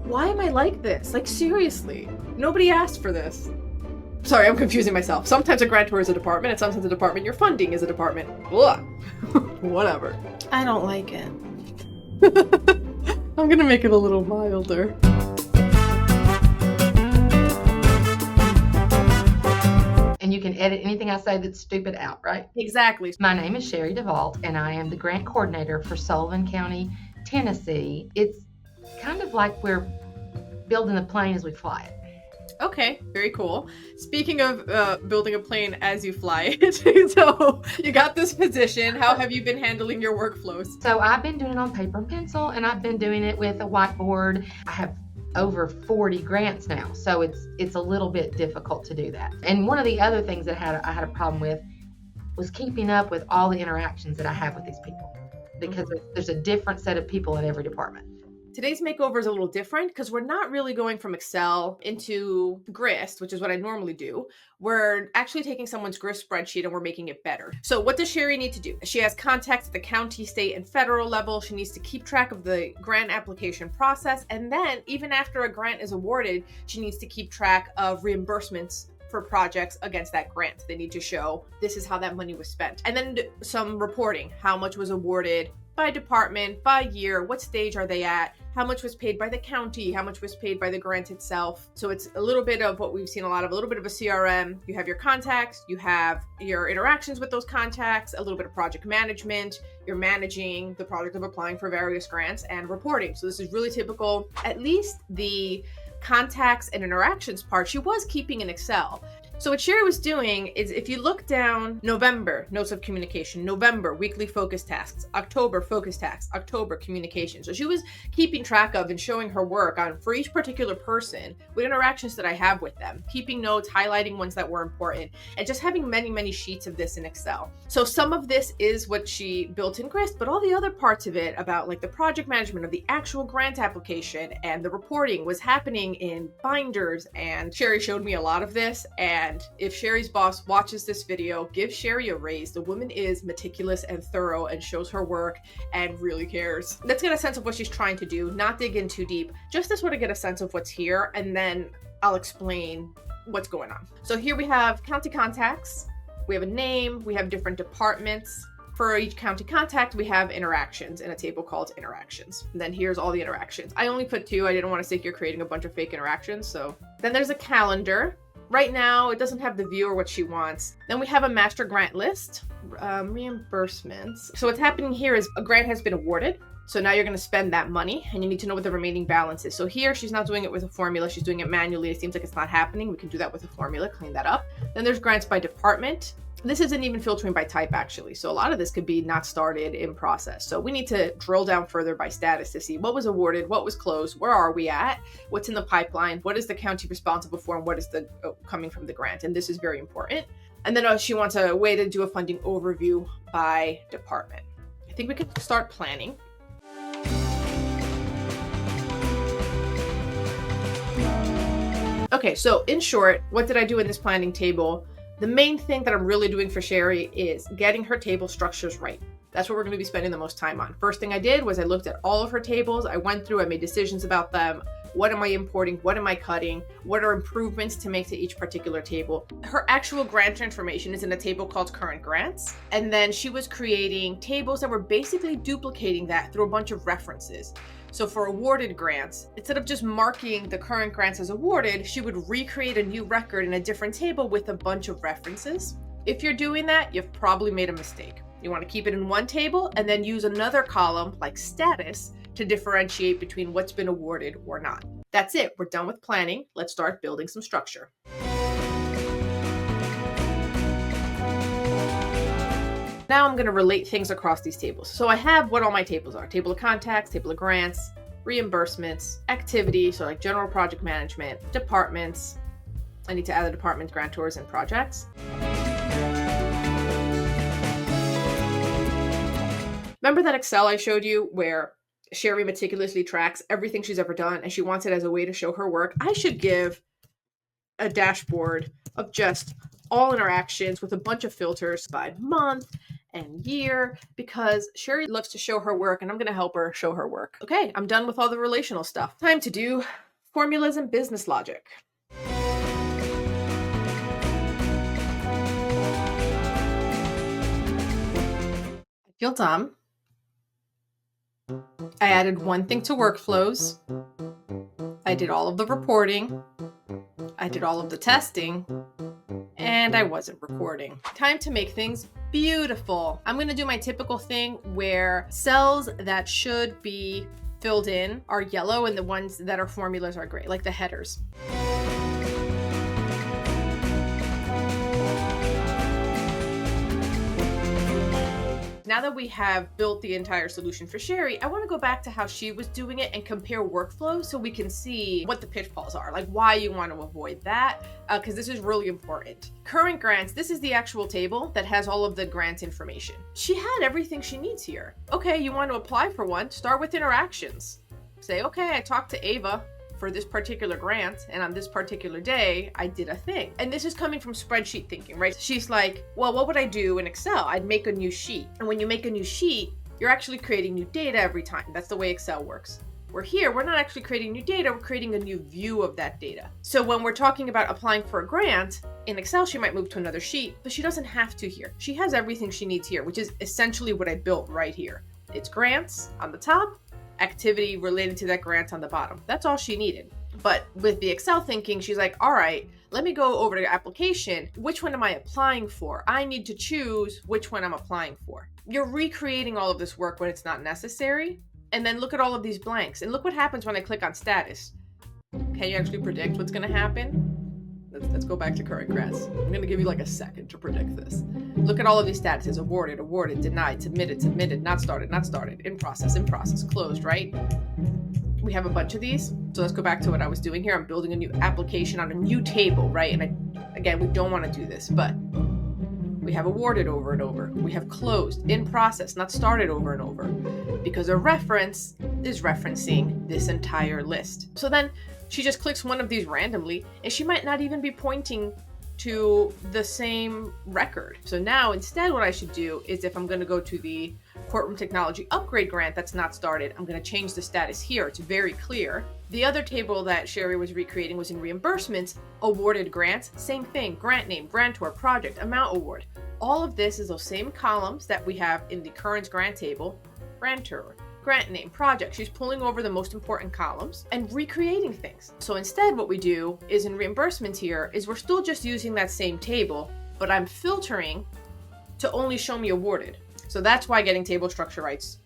Why am I like this? Like, seriously, nobody asked for this. Sorry, I'm confusing myself. Sometimes a grantor is a department, and sometimes a department you're funding is a department. Ugh. Whatever. I don't like it. I'm gonna make it a little milder. And you can edit anything I say that's stupid out, right? Exactly. My name is Sherri DeVault, and I am the grant coordinator for Sullivan County, Tennessee. It's kind of like we're building the plane as we fly it. Okay, very cool. Speaking of building a plane as you fly it, so you got this position. How have you been handling your workflows? So I've been doing it on paper and pencil, and I've been doing it with a whiteboard. I have over 40 grants now, so it's a little bit difficult to do that. And one of the other things that I had a problem with was keeping up with all the interactions that I have with these people, because there's a different set of people in every department. Today's makeover is a little different because we're not really going from Excel into Grist, which is what I normally do. We're actually taking someone's Grist spreadsheet and we're making it better. So what does Sherri need to do? She has contacts at the county, state, and federal level. She needs to keep track of the grant application process. And then even after a grant is awarded, she needs to keep track of reimbursements for projects against that grant. They need to show this is how that money was spent. And then some reporting, how much was awarded by department, by year, what stage are they at, how much was paid by the county, how much was paid by the grant itself. So it's a little bit of what we've seen a lot of, a little bit of a CRM. You have your contacts, you have your interactions with those contacts, a little bit of project management, you're managing the project of applying for various grants, and reporting. So this is really typical. At least the contacts and interactions part, she was keeping in Excel. So what Sherri was doing is, if you look down, November, notes of communication, November, weekly focus tasks, October, focus tasks, October, communication. So she was keeping track of and showing her work on for each particular person with interactions that I have with them, keeping notes, highlighting ones that were important, and just having many, many sheets of this in Excel. So some of this is what she built in Grist, but all the other parts of it about like the project management of the actual grant application and the reporting was happening in binders. And Sherri showed me a lot of this, and if Sherri's boss watches this video, give Sherri a raise. The woman is meticulous and thorough and shows her work and really cares. Let's get a sense of what she's trying to do, not dig in too deep, just to sort of get a sense of what's here, and then I'll explain what's going on. So here we have county contacts, we have a name, we have different departments. For each county contact, we have interactions in a table called interactions. And then here's all the interactions. I only put 2. I didn't want to say you're creating a bunch of fake interactions. So then there's a calendar. Right now, it doesn't have the view or what she wants. Then we have a master grant list, reimbursements. So what's happening here is a grant has been awarded. So now you're going to spend that money and you need to know what the remaining balance is. So here, she's not doing it with a formula. She's doing it manually. It seems like it's not happening. We can do that with a formula, clean that up. Then there's grants by department. This isn't even filtering by type, actually. So a lot of this could be not started, in process. So we need to drill down further by status to see what was awarded, what was closed, where are we at, what's in the pipeline, what is the county responsible for, and what is the coming from the grant. And this is very important. And then she wants a way to do a funding overview by department. I think we can start planning. Okay, so in short, what did I do in this planning table? The main thing that I'm really doing for Sherri is getting her table structures right. That's what we're going to be spending the most time on. First thing I did was I looked at all of her tables. I went through, I made decisions about them. What am I importing? What am I cutting? What are improvements to make to each particular table? Her actual grant information is in a table called current grants. And then she was creating tables that were basically duplicating that through a bunch of references. So for awarded grants, instead of just marking the current grants as awarded, she would recreate a new record in a different table with a bunch of references. If you're doing that, you've probably made a mistake. You want to keep it in one table and then use another column like status to differentiate between what's been awarded or not. That's it. We're done with planning. Let's start building some structure. Now I'm going to relate things across these tables. So I have what all my tables are. Table of contacts, table of grants, reimbursements, activity, so like general project management, departments. I need to add the department, grantors, and projects. Remember that Excel I showed you where Sherri meticulously tracks everything she's ever done and she wants it as a way to show her work? I should give a dashboard of just all interactions with a bunch of filters by month and year, because Sherri loves to show her work and I'm going to help her show her work. Okay, I'm done with all the relational stuff. Time to do formulas and business logic. I feel dumb. I added one thing to workflows. I did all of the reporting. I did all of the testing. And I wasn't recording. Time to make things beautiful. I'm going to do my typical thing where cells that should be filled in are yellow and the ones that are formulas are gray, like the headers. Now that we have built the entire solution for Sherri, I want to go back to how she was doing it and compare workflows so we can see what the pitfalls are, like why you want to avoid that, because this is really important. Current grants, this is the actual table that has all of the grant information. She had everything she needs here. Okay, you want to apply for one, start with interactions. Say, okay, I talked to Ava for this particular grant, and on this particular day, I did a thing. And this is coming from spreadsheet thinking, right? She's like, well, what would I do in Excel? I'd make a new sheet. And when you make a new sheet, you're actually creating new data every time. That's the way Excel works. We're here, we're not actually creating new data, we're creating a new view of that data. So when we're talking about applying for a grant, in Excel, she might move to another sheet, but she doesn't have to here. She has everything she needs here, which is essentially what I built right here. It's grants on the top, activity related to that grant on the bottom. That's all she needed. But with the Excel thinking, she's like, all right, let me go over to application. Which one am I applying for? I need to choose which one I'm applying for. You're recreating all of this work when it's not necessary. And then look at all of these blanks. And look what happens when I click on status. Can you actually predict what's going to happen? Let's go back to current grants. I'm going to give you like a second to predict this. Look at all of these statuses: awarded, awarded, denied, submitted, not started, in process, closed, right? We have a bunch of these. So let's go back to what I was doing here. I'm building a new application on a new table, right? And again, we don't want to do this, but we have awarded over and over. We have closed, in process, not started over and over, because a reference is referencing this entire list. So then she just clicks one of these randomly, and she might not even be pointing to the same record. So now instead what I should do is, if I'm going to go to the courtroom technology upgrade grant that's not started, I'm going to change the status here. It's very clear. The other table that Sherri was recreating was in reimbursements, awarded grants, same thing, grant name, grantor, project, amount award. All of this is those same columns that we have in the current grant table, grantor, grant name, project. She's pulling over the most important columns and recreating things. So instead what we do is in reimbursements here is we're still just using that same table, but I'm filtering to only show me awarded. So that's why getting table structure right's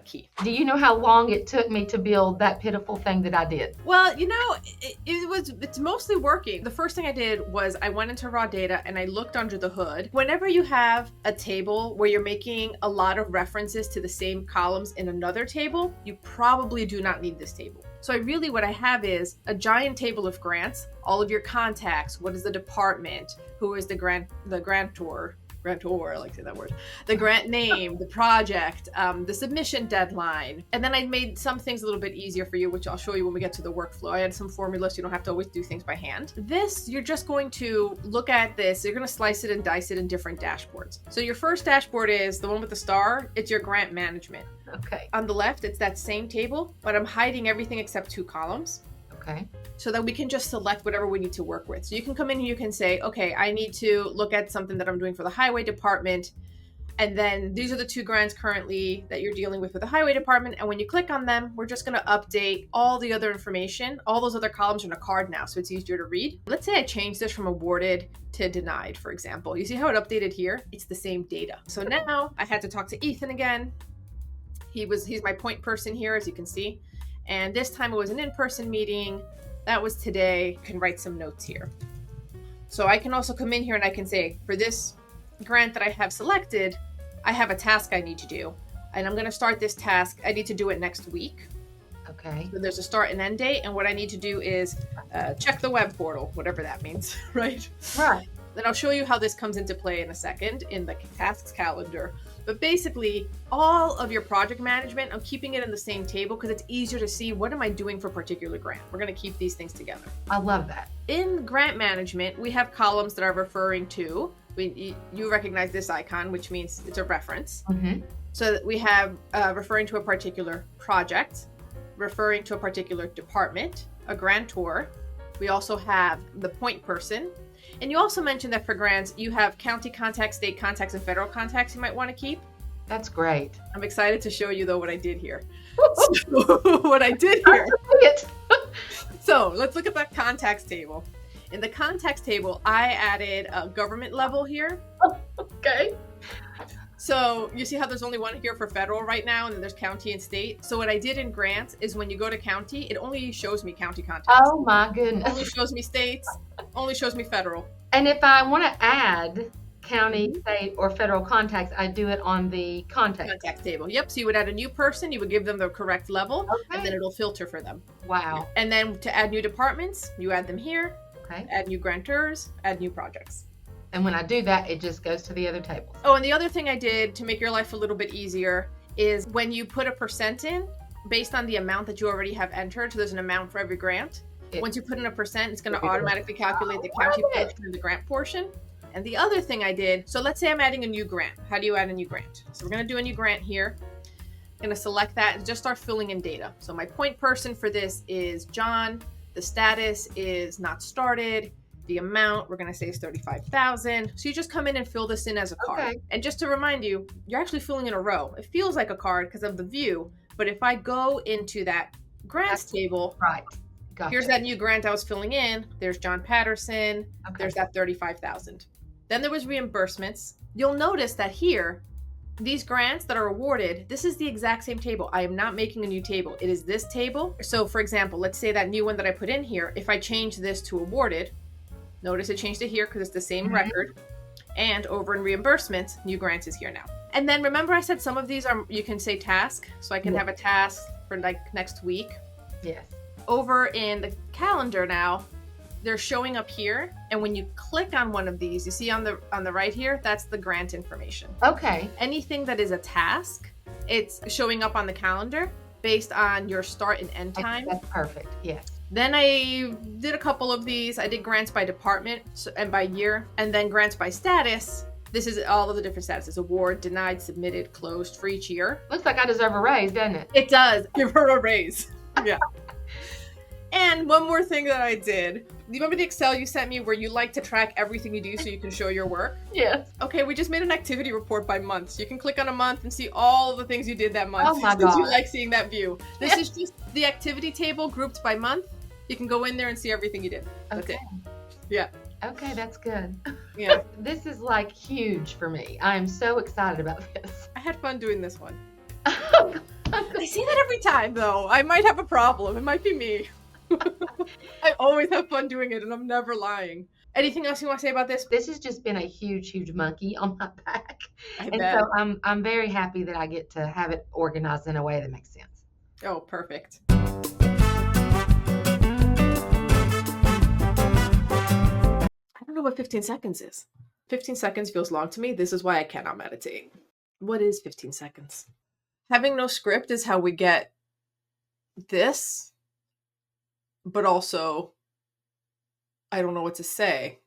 key. Do you know how long it took me to build that pitiful thing that I did? Well, you know, it's mostly working. The first thing I did was I went into raw data and I looked under the hood. Whenever you have a table where you're making a lot of references to the same columns in another table, you probably do not need this table. So what I have is a giant table of grants, all of your contacts, what is the department, who is the grantor, I like to say that word, the grant name, the project, the submission deadline. And then I made some things a little bit easier for you, which I'll show you when we get to the workflow. I had some formulas, so you don't have to always do things by hand. This, you're just going to look at this, you're going to slice it and dice it in different dashboards. So your first dashboard is the one with the star, it's your grant management. Okay. On the left, it's that same table, but I'm hiding everything except 2 columns. Okay. So that we can just select whatever we need to work with. So you can come in and you can say, okay, I need to look at something that I'm doing for the highway department. And then these are the 2 grants currently that you're dealing with the highway department. And when you click on them, we're just going to update all the other information. All those other columns are in a card now, so it's easier to read. Let's say I change this from awarded to denied, for example. You see how it updated here? It's the same data. So now I had to talk to Ethan again. He's my point person here, as you can see. And this time it was an in-person meeting. That was today. I can write some notes here. So I can also come in here and I can say, for this grant that I have selected, I have a task I need to do. And I'm going to start this task. I need to do it next week. Okay. So there's a start and end date. And what I need to do is check the web portal, whatever that means, right? Right. Then I'll show you how this comes into play in a second in the tasks calendar. But basically, all of your project management, I'm keeping it in the same table because it's easier to see what am I doing for a particular grant. We're going to keep these things together. I love that. In grant management, we have columns that are referring to, you recognize this icon, which means it's a reference. Mm-hmm. So we have referring to a particular project, referring to a particular department, a grantor. We also have the point person. And you also mentioned that for grants, you have county contacts, state contacts, and federal contacts you might want to keep. That's great. I'm excited to show you, though, what I did here. What I did here. So let's look at that contacts table. In the contacts table, I added a government level here. Okay. So you see how there's only one here for federal right now, and then there's county and state. So what I did in grants is when you go to county, it only shows me county contacts. Oh my goodness. Only shows me states, only shows me federal. And if I want to add county, state, or federal contacts, I do it on the contact table. Yep. So you would add a new person, you would give them the correct level, Okay. and then it'll filter for them. Wow. And then to add new departments, you add them here, Okay. add new grantors, add new projects. And when I do that, it just goes to the other tables. Oh, and the other thing I did to make your life a little bit easier is when you put a percent in, based on the amount that you already have entered, so there's an amount for every grant. Once you put in a percent, it's going to automatically calculate the county portion and the grant portion. And the other thing I did, so let's say I'm adding a new grant. How do you add a new grant? So we're going to do a new grant here. I'm going to select that and just start filling in data. So my point person for this is John. The status is not started. The amount we're going to say is $35,000. So you just come in and fill this in as a card. Okay. And just to remind you, you're actually filling in a row. It feels like a card because of the view, but if I go into that grants table, Right. Gotcha. here's that new grant I was filling in. There's John Patterson. Okay. There's that $35,000. Then there was reimbursements. You'll notice that here, these grants that are awarded, this is the exact same table. I am not making a new table. It is this table. So for example, let's say that new one that I put in here, if I change this to awarded, notice it changed it here because it's the same record. And over in reimbursements, new grants is here now. And then remember I said some of these are, you can say task. So I can have a task for like next week. Yes. Over in the calendar now, they're showing up here. And when you click on one of these, you see on the right here, that's the grant information. Okay. Anything that is a task, it's showing up on the calendar based on your start and end time. That's perfect. Yes. Then I did a couple of these. I did grants by department and by year, and then grants by status. This is all of the different statuses: award, denied, submitted, closed for each year. Looks like I deserve a raise, doesn't it? It does. Give her a raise. Yeah. And one more thing that I did. Do you remember the Excel you sent me where you like to track everything you do so you can show your work? Yes. Okay, we just made an activity report by month. So you can click on a month and see all the things you did that month. Oh my Since you God. like seeing that view. This is just the activity table grouped by month. You can go in there and see everything you did. That's Okay. it. Yeah. Okay, that's good. Yeah. This is like huge for me. I am so excited about this. I had fun doing this one. I see that every time, though. I might have a problem. It might be me. I always have fun doing it, and I'm never lying. Anything else you want to say about this? This has just been a huge monkey on my back. I And bet. so I'm very happy that I get to have it organized in a way that makes sense. Oh, perfect. I don't know what 15 seconds is. 15 seconds feels long to me. This is why I cannot meditate. What is 15 seconds? Having no script is how we get this, but also I don't know what to say.